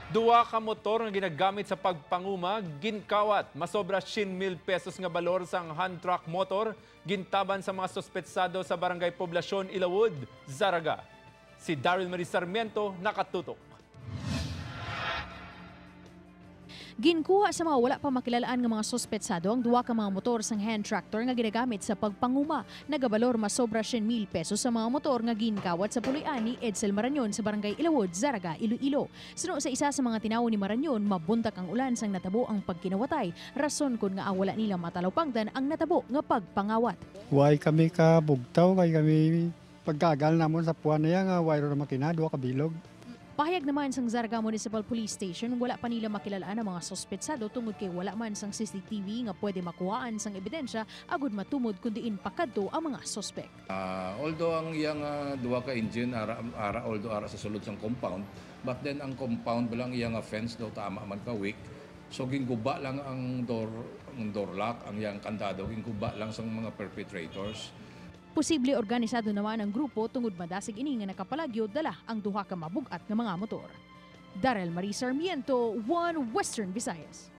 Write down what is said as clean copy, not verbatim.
Duwa ka motor nga ginagamit sa pagpanguma, ginkawat. Masobra 100,000 pesos nga balor sang hand truck motor, gintaban sa mga sospetsado sa Barangay Poblasyon, Ilawod, Zaraga. Si Daryl Marie Sarmiento nakatutok. Ginkuha sa mga wala pa makilalaan nga mga sospetsado ang duwa ka mga motor sang hand tractor nga ginagamit sa pagpanguma. Nagabalor masobra 100,000 pesos sa mga motor nga ginkawat sa pulian ni Edsel Marañon sa Barangay Ilawod, Zaraga, Iloilo. Suno sa isa sa mga tinaw ni Marañon, mabuntak ang ulan sang natabo ang pagkinawatay. Rason kun nga wala nila matalawpangdan ang natabo nga pagpangawat. Way kami ka bugtaw, kay kami pagkagal namon sa puwan na yan, wayro na makina, duwa ka bilog. Pahayag naman sang Zaraga Municipal Police Station, wala pa nila makilalaan ang mga sospetsado tungod kay wala man sang CCTV nga pwede makuhaan sang ebidensya agud matumod kundi in pakadto ang mga sospek. Although ang iyang duwa ka engine although ara sa sulod sang compound, but then ang compound bilang iyang fence daw tama man ka weak. So ginguba lang ang door lock, ang iyang kandado ginguba lang sang mga perpetrators. Posible organisado naman ang grupo tungod madasig ini nga nakapalagyo dala ang duha ka mabugat nga mga motor. Daryl Marie Sarmiento, One Western Visayas.